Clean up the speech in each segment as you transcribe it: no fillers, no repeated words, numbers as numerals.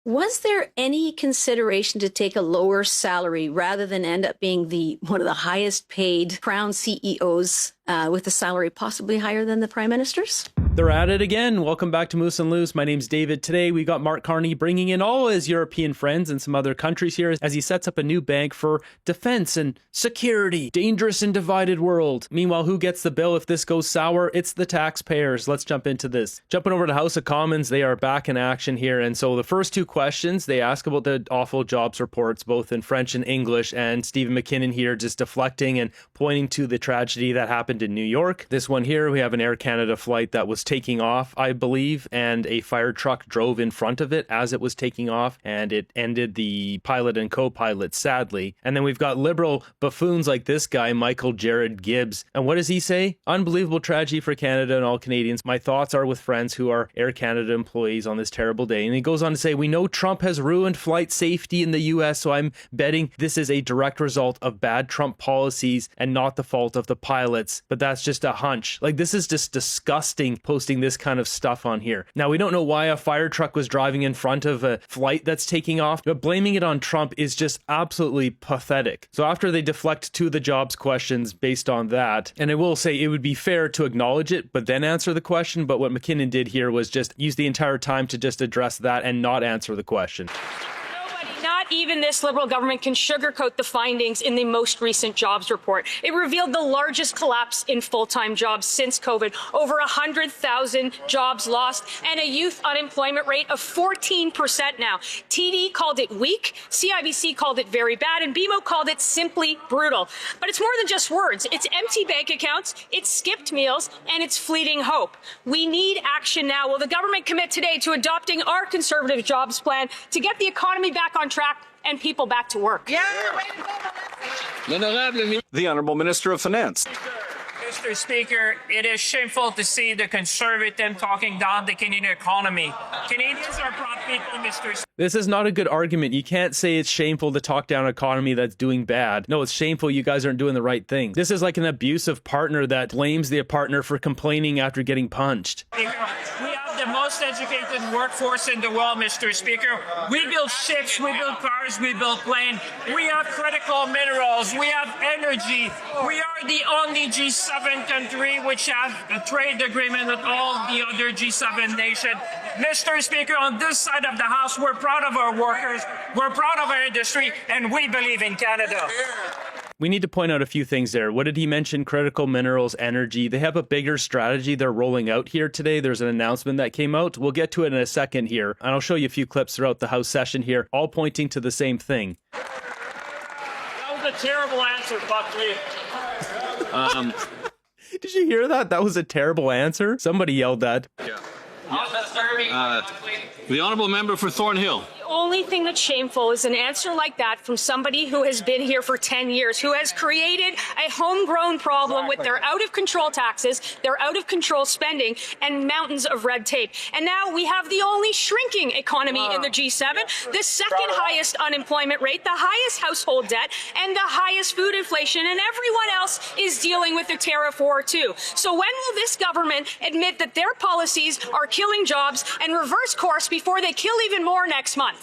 Was there any consideration to take a lower salary rather than end up being one of the highest paid crown CEOs with a salary possibly higher than the Prime Minister's? They're at it again. Welcome back to Moose and Loose. My name's David. Today we got Mark Carney bringing in all his European friends and some other countries here as he sets up a new bank for defense and security. Dangerous and divided world. Meanwhile, who gets the bill if this goes sour? It's the taxpayers. Let's jump into this. Jumping over to House of Commons, they are back in action here. And so the first two questions, they ask about the awful jobs reports, both in French and English. And Stephen McKinnon here just deflecting and pointing to the tragedy that happened in New York. This one here, we have an Air Canada flight that was taking off, I believe, and a fire truck drove in front of it as it was taking off, and it ended the pilot and co-pilot, sadly. And then we've got liberal buffoons like this guy, Michael Jared Gibbs. And what does he say? Unbelievable tragedy for Canada and all Canadians. My thoughts are with friends who are Air Canada employees on this terrible day. And he goes on to say, we know Trump has ruined flight safety in the US, so I'm betting this is a direct result of bad Trump policies and not the fault of the pilots. But that's just a hunch. Like, this is just disgusting posting this kind of stuff on here. Now, we don't know why a fire truck was driving in front of a flight that's taking off, but blaming it on Trump is just absolutely pathetic. So after they deflect to the jobs questions based on that, and I will say it would be fair to acknowledge it, but then answer the question. But what McKinnon did here was just use the entire time to just address that and not answer the question. Not even this Liberal government can sugarcoat the findings in the most recent jobs report. It revealed the largest collapse in full-time jobs since COVID, over 100,000 jobs lost, and a youth unemployment rate of 14% now. TD called it weak, CIBC called it very bad, and BMO called it simply brutal. But it's more than just words. It's empty bank accounts, it's skipped meals, and it's fleeting hope. We need action now. Will the government commit today to adopting our Conservative jobs plan to get the economy back on track and people back to work? Yeah. The Honourable Minister of Finance. Mr. Speaker, it is shameful to see the Conservative talking down the Canadian economy. Canadians are proud people, Mr. Speaker. This is not a good argument. You can't say it's shameful to talk down an economy that's doing bad. No, it's shameful you guys aren't doing the right thing. This is like an abusive partner that blames the partner for complaining after getting punched. We have the most educated workforce in the world, Mr. Speaker. We build ships, we build cars, we build planes. We have critical minerals, we have energy. We are the only G7 country which have a trade agreement with all the other G7 nations. Mr. Speaker, on this side of the House, we're proud of our workers, we're proud of our industry, and we believe in Canada. We need to point out a few things there. What did he mention? Critical minerals, energy. They have a bigger strategy they're rolling out here today. There's an announcement that came out. We'll get to it in a second here. And I'll show you a few clips throughout the House session here, all pointing to the same thing. That was a terrible answer, Buckley. Did you hear that? That was a terrible answer. Somebody yelled that. Yeah. The Honourable Member for Thornhill. The only thing that's shameful is an answer like that from somebody who has been here for 10 years, who has created a homegrown problem with their out-of-control taxes, their out-of-control spending, and mountains of red tape. And now we have the only shrinking economy in the G7, the second highest unemployment rate, the highest household debt, and the highest food inflation, and everyone else is dealing with the tariff war too. So when will this government admit that their policies are killing jobs and reverse course before they kill even more next month?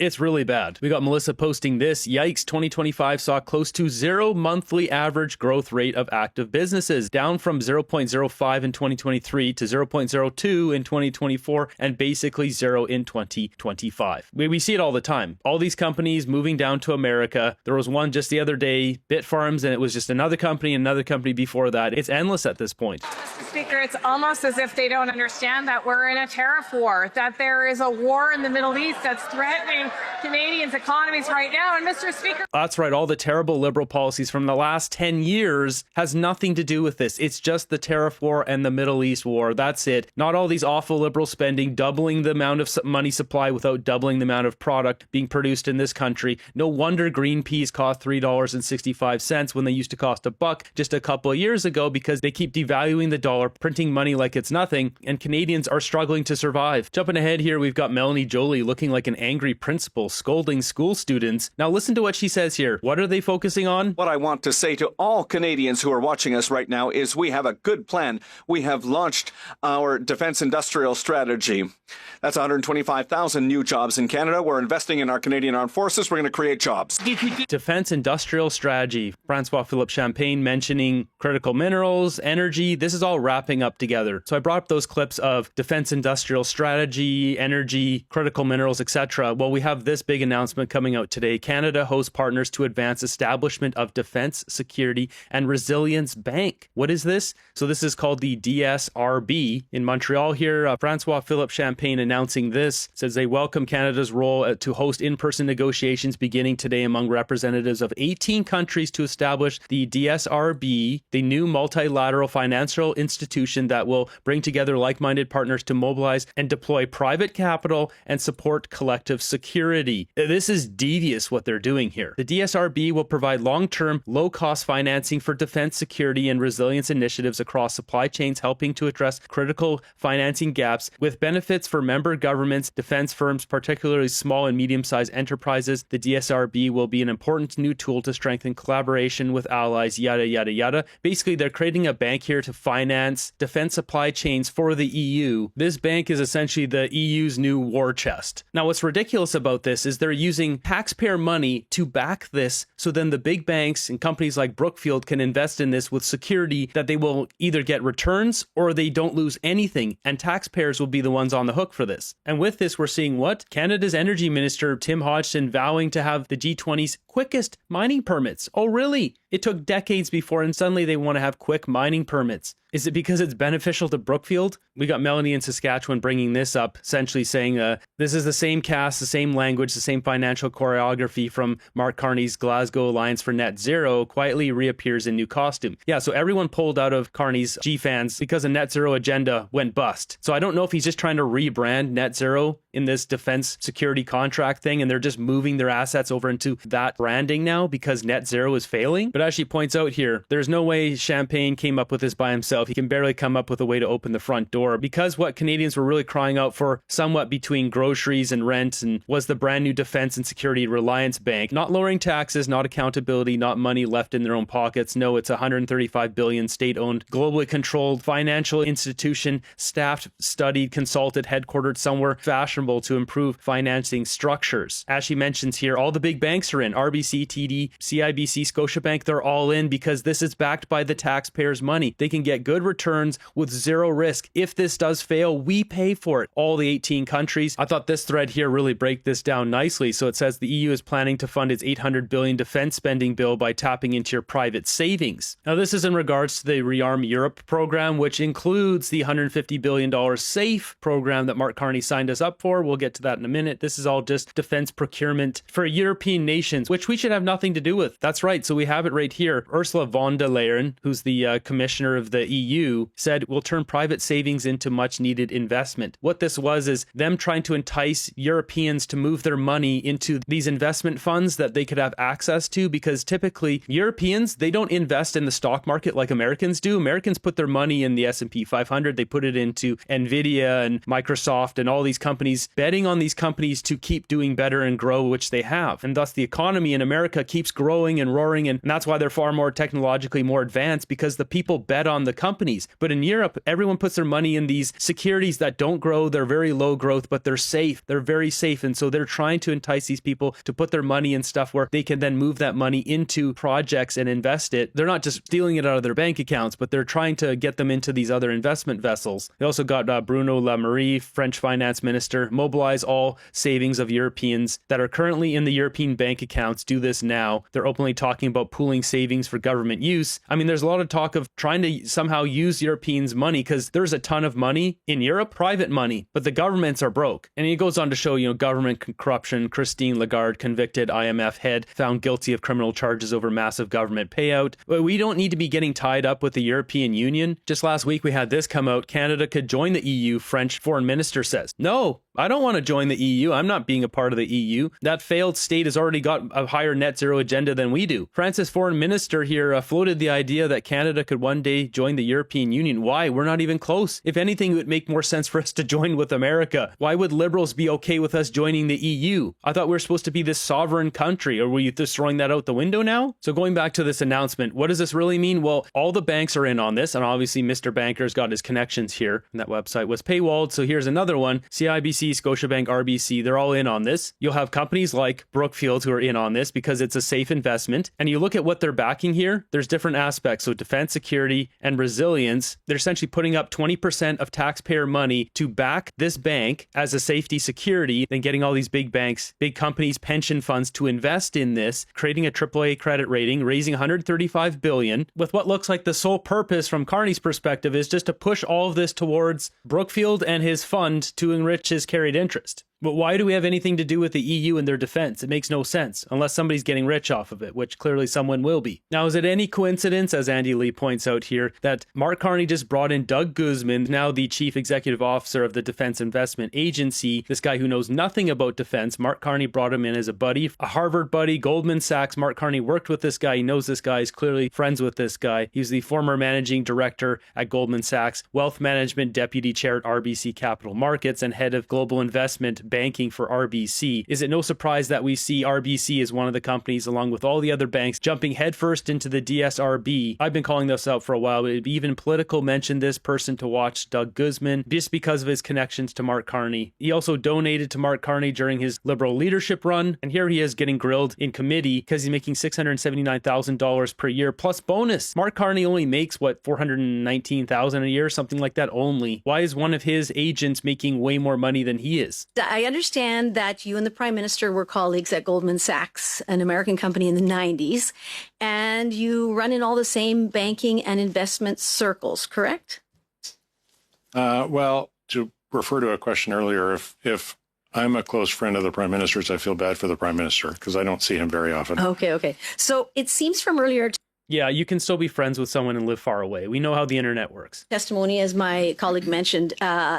It's really bad. We got Melissa posting this. Yikes, 2025 saw close to zero monthly average growth rate of active businesses, down from 0.05 in 2023 to 0.02 in 2024, and basically zero in 2025. We see it all the time. All these companies moving down to America. There was one just the other day, Bitfarms, and it was just another company before that. It's endless at this point. Mr. Speaker, it's almost as if they don't understand that we're in a tariff war, that there is a war in the Middle East that's threatening Canadians' economies right now. And Mr. Speaker, that's right. All the terrible liberal policies from the last 10 years has nothing to do with this. It's just the tariff war and the Middle East war. That's it. Not all these awful liberal spending, doubling the amount of money supply without doubling the amount of product being produced in this country. No wonder green peas cost $3.65 when they used to cost $1 just a couple of years ago, because they keep devaluing the dollar, printing money like it's nothing, and Canadians are struggling to survive. Jumping ahead here, we've got Melanie Joly bully looking like an angry principal scolding school students. Now listen to what she says here. What are they focusing on? What I want to say to all Canadians who are watching us right now is we have a good plan. We have launched our defense industrial strategy. That's 125,000 new jobs in Canada. We're investing in our Canadian Armed Forces. We're going to create jobs. Defense industrial strategy. Francois Philippe Champagne mentioning critical minerals, energy. This is all wrapping up together. So I brought up those clips of defense industrial strategy, energy, critical minerals, etc. Well, we have this big announcement coming out today. Canada hosts partners to advance establishment of Defense, Security, and Resilience Bank. What is this? So this is called the DSRB in Montreal here. Francois Philippe Champagne announcing this, says they welcome Canada's role to host in-person negotiations beginning today among representatives of 18 countries to establish the DSRB, the new multilateral financial institution that will bring together like-minded partners to mobilize and deploy private capital and support collective security. This is devious what they're doing here. The DSRB will provide long-term, low-cost financing for defense, security, and resilience initiatives across supply chains, helping to address critical financing gaps with benefits for member governments, defense firms, particularly small and medium-sized enterprises. The DSRB will be an important new tool to strengthen collaboration with allies, yada, yada, yada. Basically, they're creating a bank here to finance defense supply chains for the EU. This bank is essentially the EU's new war chest. Now, what's ridiculous about this is they're using taxpayer money to back this, so then the big banks and companies like Brookfield can invest in this with security that they will either get returns or they don't lose anything, and taxpayers will be the ones on the hook for this. And with this, we're seeing what? Canada's Energy Minister Tim Hodgson vowing to have the G20's quickest mining permits. Oh, really? It took decades before, and suddenly they want to have quick mining permits. Is it because it's beneficial to Brookfield? We got Melanie in Saskatchewan bringing this up, essentially saying this is the same cast, the same language, the same financial choreography from Mark Carney's Glasgow Alliance for Net Zero quietly reappears in new costume. Yeah, so everyone pulled out of Carney's GFANZ because a net zero agenda went bust. So I don't know if he's just trying to rebrand net zero in this defense security contract thing, and they're just moving their assets over into that branding now because net zero is failing. But as she points out here, there's no way Champagne came up with this by himself. He can barely come up with a way to open the front door, because what Canadians were really crying out for, somewhat between groceries and rent, and was the brand new Defense and Security Reliance Bank. Not lowering taxes, not accountability, not money left in their own pockets. No, it's a $135 billion state-owned, globally controlled financial institution, staffed, studied, consulted, headquartered somewhere fashionable to improve financing structures. As she mentions here, all the big banks are in. RBC, TD, CIBC, Scotiabank, they're all in because this is backed by the taxpayers' money. They can get good returns with zero risk. If this does fail, we pay for it. All the 18 countries. I thought this thread here really break this down nicely. So it says the EU is planning to fund its $800 billion defense spending bill by tapping into your private savings. Now, this is in regards to the Rearm Europe program, which includes the $150 billion SAFE program that Mark Carney signed us up for. We'll get to that in a minute. This is all just defense procurement for European nations, which we should have nothing to do with. That's right. So we have it right here. Ursula von der Leyen, who's the commissioner of the EU, said we'll turn private savings into much needed investment. What this was is them trying to entice Europeans to move their money into these investment funds that they could have access to, because typically Europeans, they don't invest in the stock market like Americans do. Americans put their money in the S&P 500. They put it into Nvidia and Microsoft and all these companies, betting on these companies to keep doing better and grow, which they have. And thus the economy in America keeps growing and roaring, and that's why they're far more technologically more advanced, because the people bet on the companies. But in Europe, everyone puts their money in these securities that don't grow. They're very low growth, but they're safe. They're very safe. And so they're trying to entice these people to put their money in stuff where they can then move that money into projects and invest it. They're not just stealing it out of their bank accounts, but they're trying to get them into these other investment vessels. They also got Bruno Le Maire, French finance minister, mobilize all savings of Europeans that are currently in the European bank accounts. Do this now. They're openly talking about pooling savings for government use. I mean, there's a lot of talk of trying to somehow use Europeans' money, because there's a ton of money in Europe, private money, but the governments are broke. And he goes on to show, government corruption. Christine Lagarde, convicted IMF head, found guilty of criminal charges over massive government payout. But we don't need to be getting tied up with the European Union. Just last week, we had this come out. Canada could join the EU, French foreign minister says. No, I don't want to join the EU. I'm not being a part of the EU. That failed state has already got a higher net zero agenda than we do. France's foreign minister here floated the idea that Canada could one day join the European Union. Why? We're not even close. If anything, it would make more sense for us to join with America. Why would liberals be okay with us joining the EU? I thought we were supposed to be this sovereign country. Are we just throwing that out the window now? So going back to this announcement, what does this really mean? Well, all the banks are in on this, and obviously Mr. Banker's got his connections here, and that website was paywalled. So here's another one. CIBC, Scotiabank, RBC, they're all in on this. You'll have companies like Brookfield who are in on this because it's a safe investment. And you look at what they're backing here, there's different aspects. So defense, security, and resilience. They're essentially putting up 20% of taxpayer money to back this bank as a safety security, then getting all these big banks, big companies, pension funds to invest in this, creating a AAA credit rating, raising $135 billion, with what looks like the sole purpose from Carney's perspective is just to push all of this towards Brookfield and his fund to enrich his carried interest. But why do we have anything to do with the EU and their defense? It makes no sense, unless somebody's getting rich off of it, which clearly someone will be. Now, is it any coincidence, as Andy Lee points out here, that Mark Carney just brought in Doug Guzman, now the chief executive officer of the Defense Investment Agency, this guy who knows nothing about defense? Mark Carney brought him in as a buddy, a Harvard buddy, Goldman Sachs. Mark Carney worked with this guy. He knows this guy. He's clearly friends with this guy. He's the former managing director at Goldman Sachs, wealth management deputy chair at RBC Capital Markets, and head of global investment banking for RBC. Is it no surprise that we see RBC as one of the companies, along with all the other banks, jumping headfirst into the DSRB? I've been calling this out for a while, but even Politico mentioned this person to watch, Doug Guzman, just because of his connections to Mark Carney. He also donated to Mark Carney during his Liberal leadership run, and here he is getting grilled in committee because he's making $679,000 per year plus bonus. Mark Carney only makes, what, $419,000 a year, something like that only. Why is one of his agents making way more money than he is? I understand that you and the Prime Minister were colleagues at Goldman Sachs, an American company in the 90s, and you run in all the same banking and investment circles, correct? Well, to refer to a question earlier, if I'm a close friend of the Prime Minister's, I feel bad for the Prime Minister because I don't see him very often. Okay. So it seems from earlier Yeah, you can still be friends with someone and live far away. We know how the internet works. testimony, as my colleague mentioned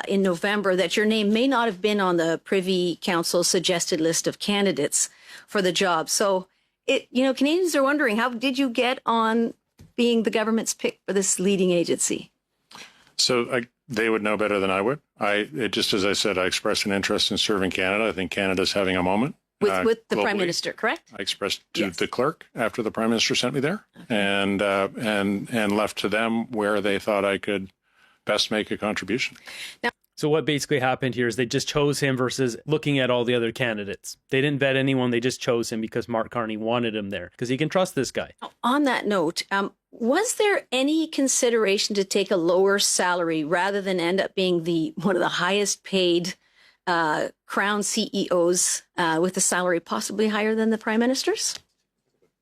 in November, that your name may not have been on the Privy Council suggested list of candidates for the job. So, Canadians are wondering, how did you get on being the government's pick for this leading agency? So they would know better than I would. Just as I said, I expressed an interest in serving Canada. I think Canada's having a moment. With the globally. Prime Minister, correct? I expressed to Yes. the clerk after the Prime Minister sent me there, and left to them where they thought I could best make a contribution. So what basically happened here is they just chose him versus looking at all the other candidates. They didn't vet anyone. They just chose him because Mark Carney wanted him there because he can trust this guy. On that note, was there any consideration to take a lower salary rather than end up being one of the highest paid Crown CEOs with a salary possibly higher than the Prime Minister's?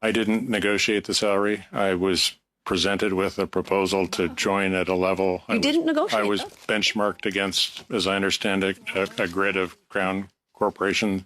I didn't negotiate the salary. I was presented with a proposal to join at a level. You didn't negotiate? I was benchmarked against, as I understand it, a grid of Crown Corporation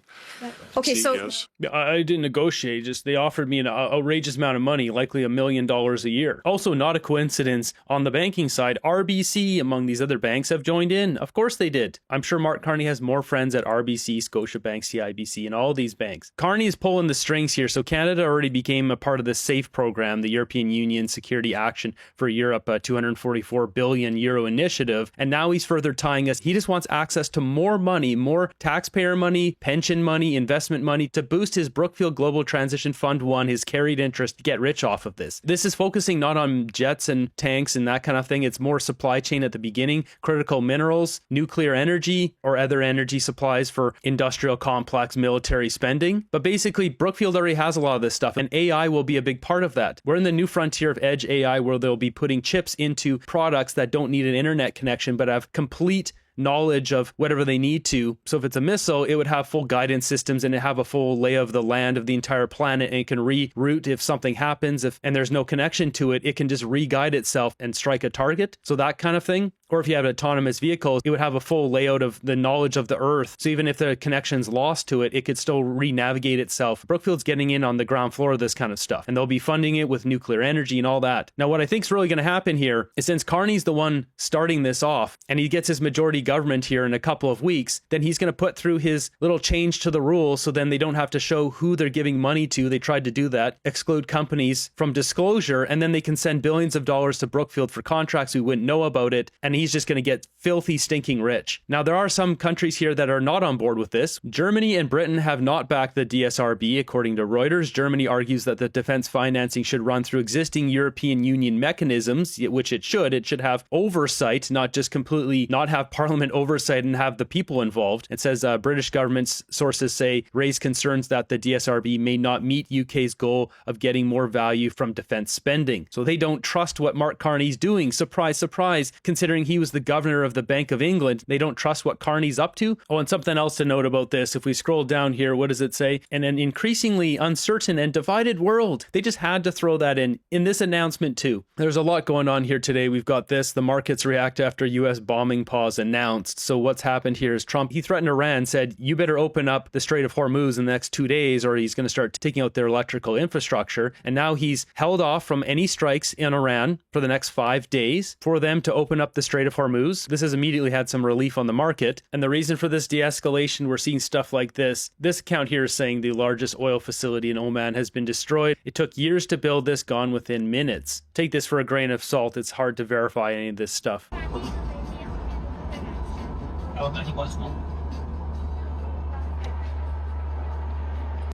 Okay, CEOs. I didn't negotiate. Just they offered me an outrageous amount of money, likely $1 million a year. Also, not a coincidence on the banking side. RBC, among these other banks, have joined in. Of course they did. I'm sure Mark Carney has more friends at RBC, Scotiabank, CIBC, and all these banks. Carney is pulling the strings here. So Canada already became a part of the SAFE program, the European Union Security Action for Europe, a 244 billion euro initiative. And now he's further tying us. He just wants access to more money, more taxpayer money, pension money, investment money to boost his Brookfield Global Transition Fund 1, his carried interest, to get rich off of this. This is focusing not on jets and tanks and that kind of thing. It's more supply chain at the beginning, critical minerals, nuclear energy, or other energy supplies for industrial complex military spending. But basically, Brookfield already has a lot of this stuff, and AI will be a big part of that. We're in the new frontier of edge AI, where they'll be putting chips into products that don't need an internet connection, but have complete knowledge of whatever they need to. So if it's a missile, it would have full guidance systems and it have a full lay of the land of the entire planet, and it can reroute if something happens, and there's no connection to it, it can just re-guide itself and strike a target. So that kind of thing. Or if you have autonomous vehicles, it would have a full layout of the knowledge of the Earth. So even if the connection's lost to it, it could still re-navigate itself. Brookfield's getting in on the ground floor of this kind of stuff, and they'll be funding it with nuclear energy and all that. Now, what I think is really going to happen here is, since Carney's the one starting this off, and he gets his majority government here in a couple of weeks, then he's going to put through his little change to the rules, so then they don't have to show who they're giving money to. They tried to do that, exclude companies from disclosure, and then they can send billions of dollars to Brookfield for contracts we wouldn't know about it, and he's just going to get filthy, stinking rich. Now, there are some countries here that are not on board with this. Germany and Britain have not backed the DSRB, according to Reuters. Germany argues that the defense financing should run through existing European Union mechanisms, which it should. It should have oversight, not just completely not have parliament oversight and have the people involved. It says British government's sources say raise concerns that the DSRB may not meet UK's goal of getting more value from defense spending. So they don't trust what Mark Carney's doing. Surprise, surprise, considering he was the governor of the Bank of England. They don't trust what Carney's up to. Oh, and something else to note about this, if we scroll down here, what does it say? In an increasingly uncertain and divided world. They just had to throw that in this announcement too. There's a lot going on here today. We've got this, the markets react after US bombing pause announced. So what's happened here is Trump, he threatened Iran, said, you better open up the Strait of Hormuz in the next 2 days or he's going to start taking out their electrical infrastructure. And now he's held off from any strikes in Iran for the next 5 days for them to open up the Strait of Hormuz. This has immediately had some relief on the market. And the reason for this de-escalation, we're seeing stuff like this. This account here is saying the largest oil facility in Oman has been destroyed. It took years to build this, gone within minutes. Take this for a grain of salt. It's hard to verify any of this stuff.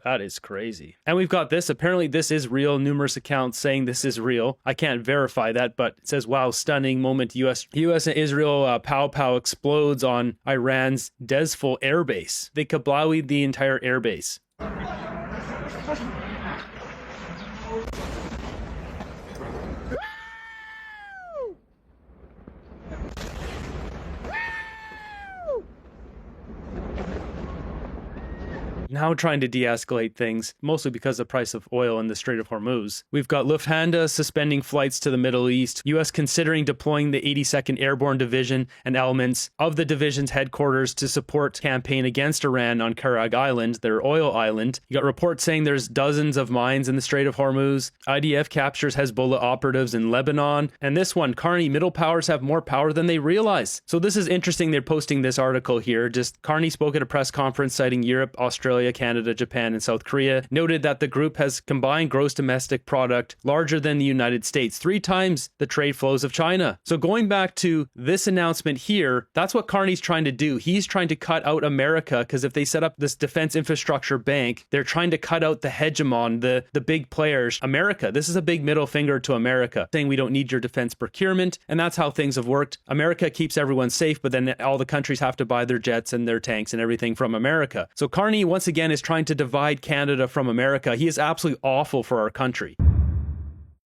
That is crazy. And we've got this. Apparently this is real. Numerous accounts saying this is real. I can't verify that, but it says, wow, stunning moment. US and Israel pow explodes on Iran's Dezful airbase. They kablawied the entire airbase. Now trying to de-escalate things, mostly because of the price of oil in the Strait of Hormuz. We've got Lufthansa suspending flights to the Middle East, U.S. considering deploying the 82nd Airborne Division and elements of the division's headquarters to support campaign against Iran on Karag Island, their oil island. You got reports saying there's dozens of mines in the Strait of Hormuz. IDF captures Hezbollah operatives in Lebanon. And this one, Carney, middle powers have more power than they realize. So this is interesting. They're posting this article here. Just Carney spoke at a press conference citing Europe, Australia, Canada, Japan, and South Korea, noted that the group has combined gross domestic product larger than the United States, 3 times the trade flows of China. So going back to this announcement here, that's what Carney's trying to do. He's trying to cut out America, because if they set up this defense infrastructure bank, they're trying to cut out the hegemon, the big players, America. This is a big middle finger to America, saying we don't need your defense procurement. And that's how things have worked. America keeps everyone safe, but then all the countries have to buy their jets and their tanks and everything from America. So Carney, once again, is trying to divide Canada from America. He is absolutely awful for our country.